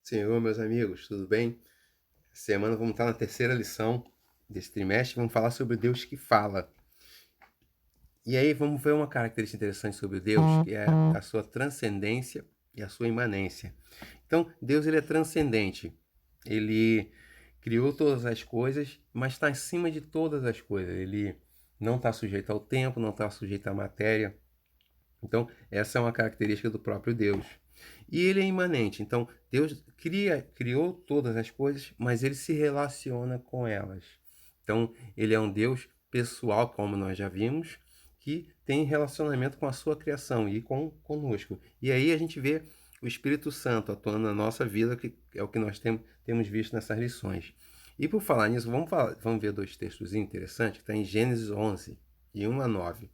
Senhor, meus amigos, tudo bem? Essa semana vamos estar na terceira lição desse trimestre. Vamos falar sobre o Deus que fala. E aí vamos ver uma característica interessante sobre o Deus, que é a sua transcendência e a sua imanência. Então, Deus ele é transcendente. Ele criou todas as coisas, mas está acima de todas as coisas. Ele não está sujeito ao tempo, não está sujeito à matéria. Então, essa é uma característica do próprio Deus. E ele é imanente. Então, Deus criou todas as coisas, mas ele se relaciona com elas. Então, ele é um Deus pessoal, como nós já vimos, que tem relacionamento com a sua criação e conosco. E aí a gente vê o Espírito Santo atuando na nossa vida, que é o que nós temos visto nessas lições. E por falar nisso, vamos ver dois textos interessantes, que está em Gênesis 11, de 1 a 9.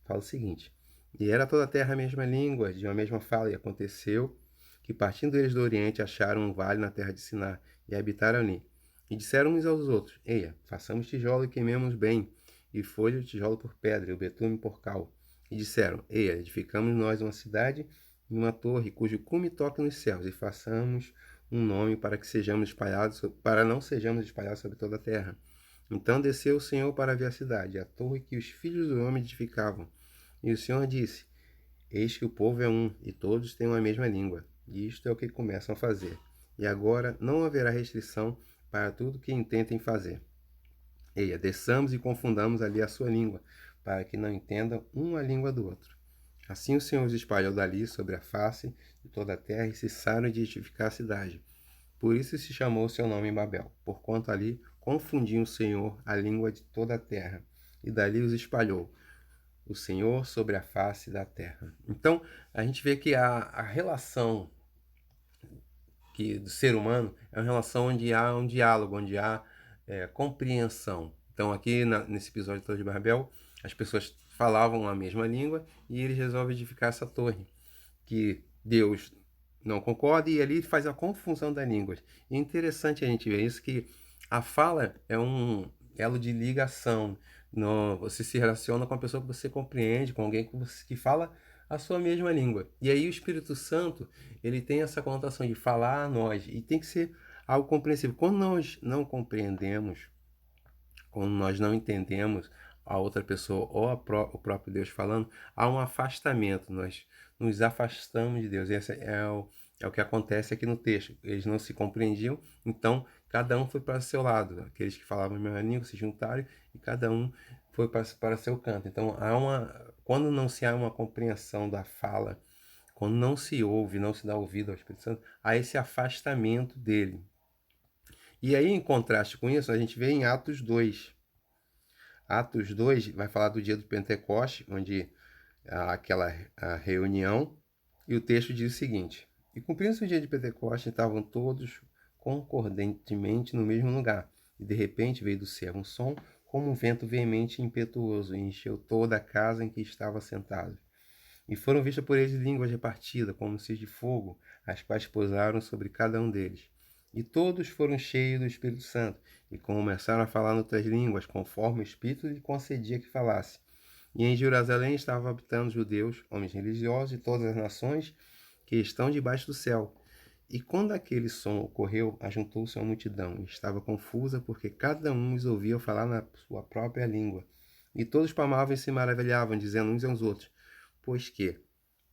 Fala o seguinte: E era toda a terra a mesma língua, de uma mesma fala, e aconteceu que, partindo eles do Oriente, acharam um vale na terra de Siná, e habitaram ali. E disseram uns aos outros: Eia, façamos tijolo e queimemos bem. E foi o tijolo por pedra, e o betume por cal. E disseram: Eia, edificamos nós uma cidade e uma torre, cujo cume toque nos céus, e façamos um nome para que sejamos espalhados, para não sejamos espalhados sobre toda a terra. Então desceu o Senhor para ver a cidade, a torre que os filhos do homem edificavam. E o Senhor disse: Eis que o povo é um, e todos têm uma mesma língua. E isto é o que começam a fazer. E agora não haverá restrição para tudo que intentem fazer. Eia, desçamos e confundamos ali a sua língua, para que não entendam uma língua do outro. Assim o Senhor os espalhou dali sobre a face de toda a terra e cessaram de edificar a cidade. Por isso se chamou o seu nome Babel, porquanto ali confundiu o Senhor a língua de toda a terra, e dali os espalhou o Senhor sobre a face da terra. Então, a gente vê que a relação do ser humano é uma relação onde há um diálogo, onde há compreensão. Então, aqui nesse episódio de Torre de Babel, as pessoas falavam a mesma língua e eles resolvem edificar essa torre, que Deus não concorda e ali faz a confusão das línguas. E é interessante a gente ver isso, que a fala é um elo de ligação. No, você se relaciona com a pessoa que você compreende, com alguém que fala a sua mesma língua. E aí o Espírito Santo, ele tem essa conotação de falar a nós, e tem que ser algo compreensível. Quando nós não compreendemos, quando nós não entendemos a outra pessoa ou o próprio Deus falando, há um afastamento, nós nos afastamos de Deus. Esse é o que acontece aqui no texto. Eles não se compreendiam, então cada um foi para seu lado. Aqueles que falavam a mesma língua se juntaram e cada um foi para seu canto. Então, quando não se há uma compreensão da fala, quando não se ouve, não se dá ouvido ao Espírito Santo, há esse afastamento dele. E aí, em contraste com isso, a gente vê em Atos 2. Atos 2 vai falar do dia do Pentecoste, onde há aquela reunião, e o texto diz o seguinte: E cumprindo-se o dia de Pentecoste, estavam todos concordantemente no mesmo lugar. E de repente veio do céu um som como um vento veemente e impetuoso, e encheu toda a casa em que estava sentado. E foram vistas por eles línguas repartidas, como se de fogo, as quais pousaram sobre cada um deles. E todos foram cheios do Espírito Santo, e começaram a falar outras línguas, conforme o Espírito lhe concedia que falasse. E em Jerusalém estavam habitando judeus, homens religiosos de todas as nações que estão debaixo do céu. E quando aquele som ocorreu, ajuntou-se uma multidão, e estava confusa, porque cada um os ouvia falar na sua própria língua. E todos palmavam e se maravilhavam, dizendo uns aos outros: Pois que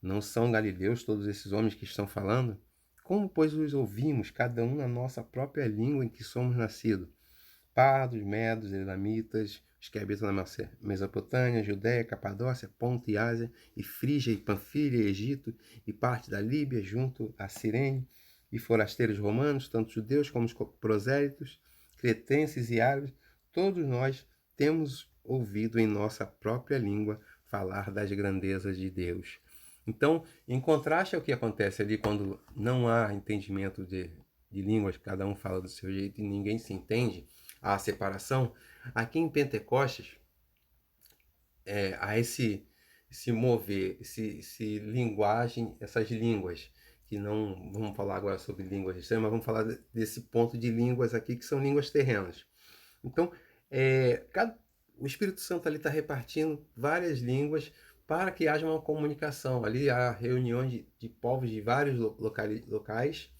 não são galileus todos esses homens que estão falando? Como, pois, os ouvimos, cada um na nossa própria língua em que somos nascidos? Pardos, medos, elamitas, os que habitam na Mesopotâmia, Judéia, Capadócia, Ponto e Ásia, e Frígia, e Panfilha, e Egito, e parte da Líbia, junto a Cirene, e forasteiros romanos, tanto judeus como os prosélitos, cretenses e árabes, todos nós temos ouvido em nossa própria língua falar das grandezas de Deus. Então, em contraste ao que acontece ali quando não há entendimento de línguas, cada um fala do seu jeito e ninguém se entende, a separação, aqui em Pentecostes, há esse mover, esse linguagem, essas línguas, que não vamos falar agora sobre línguas extremas, mas vamos falar desse ponto de línguas aqui, que são línguas terrenas. Então, o Espírito Santo ali está repartindo várias línguas para que haja uma comunicação. Ali há reuniões de povos de vários locais,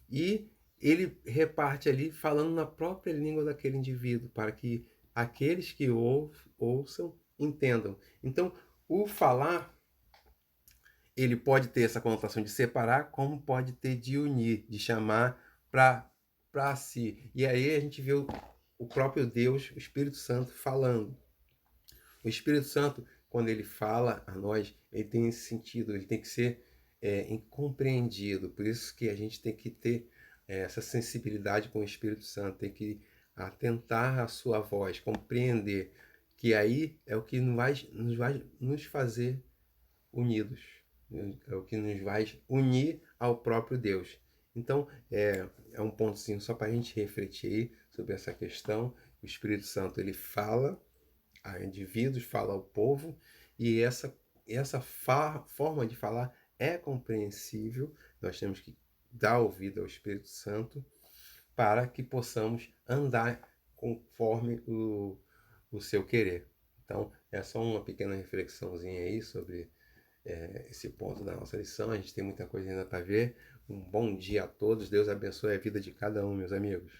E ele reparte ali falando na própria língua daquele indivíduo, para que aqueles que ouçam entendam. Então, o falar, ele pode ter essa conotação de separar, como pode ter de unir, de chamar para si. E aí a gente vê o próprio Deus, o Espírito Santo, falando. O Espírito Santo, quando ele fala a nós, ele tem esse sentido, ele tem que ser compreendido. Por isso que a gente tem que ter essa sensibilidade com o Espírito Santo, tem que atentar à sua voz, compreender, que aí é o que vai nos fazer unidos, é o que nos vai unir ao próprio Deus. Então, é um pontozinho só para a gente refletir aí sobre essa questão. O Espírito Santo, ele fala a indivíduos, fala ao povo, e essa forma de falar é compreensível. Nós temos que dar ouvido ao Espírito Santo para que possamos andar conforme o seu querer. Então, é só uma pequena reflexãozinha aí sobre esse ponto da nossa lição. A gente tem muita coisa ainda para ver. Um bom dia a todos. Deus abençoe a vida de cada um, meus amigos.